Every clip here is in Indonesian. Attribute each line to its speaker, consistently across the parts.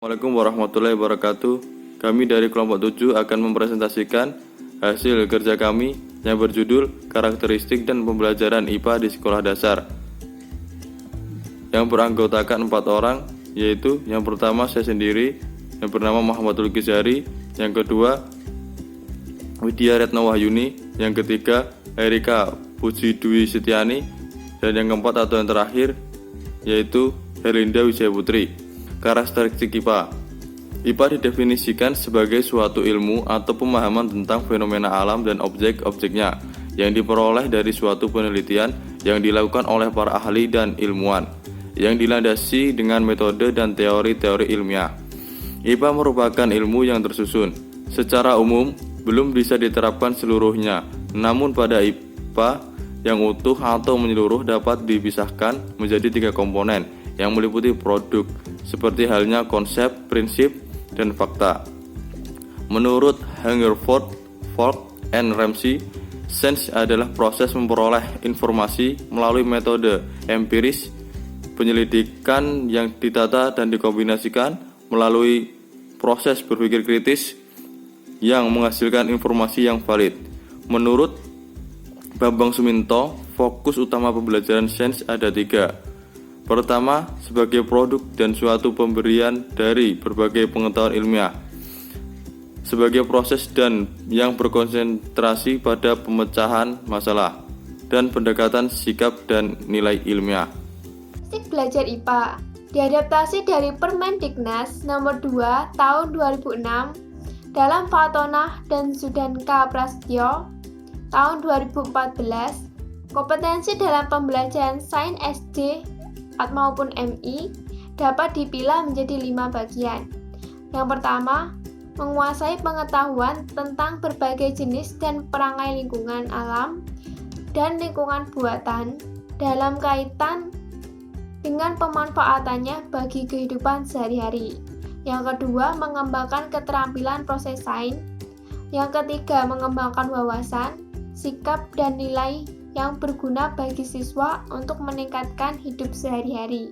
Speaker 1: Assalamualaikum warahmatullahi wabarakatuh. Kami dari kelompok 7 akan mempresentasikan hasil kerja kami yang berjudul Karakteristik dan Pembelajaran IPA di Sekolah Dasar, yang beranggotakan 4 orang, yaitu yang pertama saya sendiri yang bernama Muhammadul Ghizari, yang kedua Widya Retno Wahyuni, yang ketiga Erika Puji Dwi Setiani, dan yang keempat atau yang terakhir yaitu Herlinda Wijaya Putri. Karakteristik IPA. IPA didefinisikan sebagai suatu ilmu atau pemahaman tentang fenomena alam dan objek-objeknya yang diperoleh dari suatu penelitian yang dilakukan oleh para ahli dan ilmuwan, yang dilandasi dengan metode dan teori-teori ilmiah. IPA merupakan ilmu yang tersusun. Secara umum, belum bisa diterapkan seluruhnya, namun pada IPA yang utuh atau menyeluruh dapat dipisahkan menjadi 3 komponen yang meliputi produk, seperti halnya konsep, prinsip, dan fakta. Menurut Hungerford, Falk, and Ramsey, sains adalah proses memperoleh informasi melalui metode empiris, penyelidikan yang ditata dan dikombinasikan melalui proses berpikir kritis yang menghasilkan informasi yang valid. Menurut Bambang Suminto, fokus utama pembelajaran sains ada 3. Pertama, sebagai produk dan suatu pemberian dari berbagai pengetahuan ilmiah, sebagai proses dan yang berkonsentrasi pada pemecahan masalah dan pendekatan sikap dan nilai ilmiah.
Speaker 2: Asik belajar IPA diadaptasi dari Permendiknas nomor 2 tahun 2006 dalam Fatonah dan Zudanka Prasetyo tahun 2014. Kompetensi dalam pembelajaran sains SD maupun MI dapat dipilah menjadi 5 bagian. Yang pertama, menguasai pengetahuan tentang berbagai jenis dan perangai lingkungan alam dan lingkungan buatan dalam kaitan dengan pemanfaatannya bagi kehidupan sehari-hari. Yang kedua, mengembangkan keterampilan proses sains. Yang ketiga, mengembangkan wawasan, sikap, dan nilai yang berguna bagi siswa untuk meningkatkan hidup sehari-hari.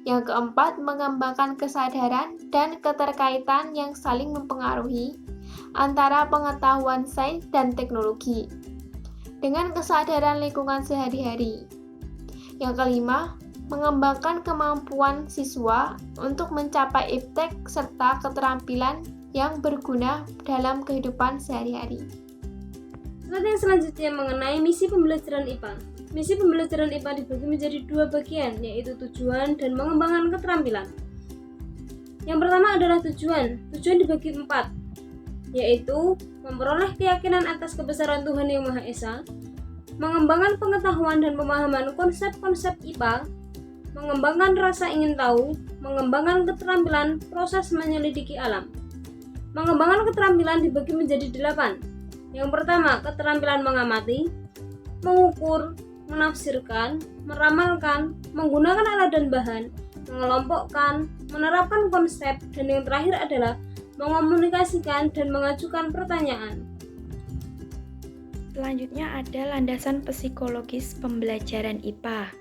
Speaker 2: Yang keempat, mengembangkan kesadaran dan keterkaitan yang saling mempengaruhi antara pengetahuan sains dan teknologi dengan kesadaran lingkungan sehari-hari. Yang kelima, mengembangkan kemampuan siswa untuk mencapai iptek serta keterampilan yang berguna dalam kehidupan sehari-hari.
Speaker 3: Slide yang selanjutnya mengenai misi pembelajaran IPA. Misi pembelajaran IPA dibagi menjadi 2 bagian, yaitu tujuan dan mengembangkan keterampilan. Yang pertama adalah tujuan. Tujuan dibagi 4, yaitu memperoleh keyakinan atas kebesaran Tuhan Yang Maha Esa, mengembangkan pengetahuan dan pemahaman konsep-konsep IPA, mengembangkan rasa ingin tahu, mengembangkan keterampilan proses menyelidiki alam. Mengembangkan keterampilan dibagi menjadi 8. Yang pertama, keterampilan mengamati, mengukur, menafsirkan, meramalkan, menggunakan alat dan bahan, mengelompokkan, menerapkan konsep, dan yang terakhir adalah mengomunikasikan dan mengajukan pertanyaan.
Speaker 4: Selanjutnya ada landasan psikologis pembelajaran IPA.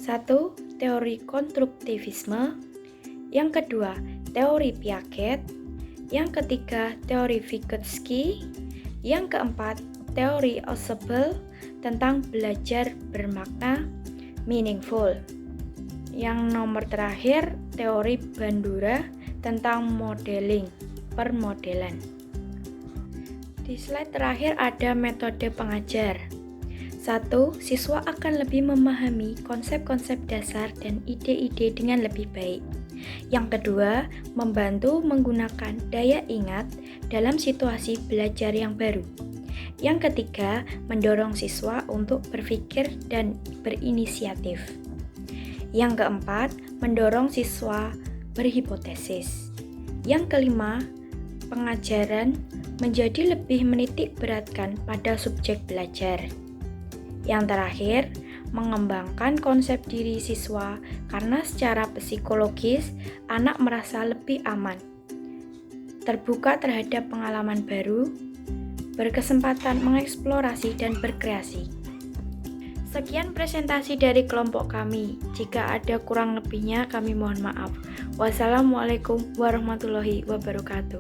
Speaker 4: 1. Teori konstruktivisme. Yang kedua, teori Piaget. Yang ketiga, teori Vygotsky. Yang keempat, teori Ausubel tentang belajar bermakna, meaningful. Yang nomor terakhir, teori Bandura tentang modeling, permodelan. Di slide terakhir ada metode pengajar. 1. Siswa akan lebih memahami konsep-konsep dasar dan ide-ide dengan lebih baik. Yang kedua, membantu menggunakan daya ingat dalam situasi belajar yang baru. Yang ketiga, mendorong siswa untuk berpikir dan berinisiatif. Yang keempat, mendorong siswa berhipotesis. Yang kelima, pengajaran menjadi lebih menitik beratkan pada subjek belajar. Yang terakhir, mengembangkan konsep diri siswa karena secara psikologis anak merasa lebih aman, terbuka terhadap pengalaman baru, berkesempatan mengeksplorasi dan berkreasi. Sekian presentasi dari kelompok kami. Jika ada kurang lebihnya, kami mohon maaf. Wassalamualaikum warahmatullahi wabarakatuh.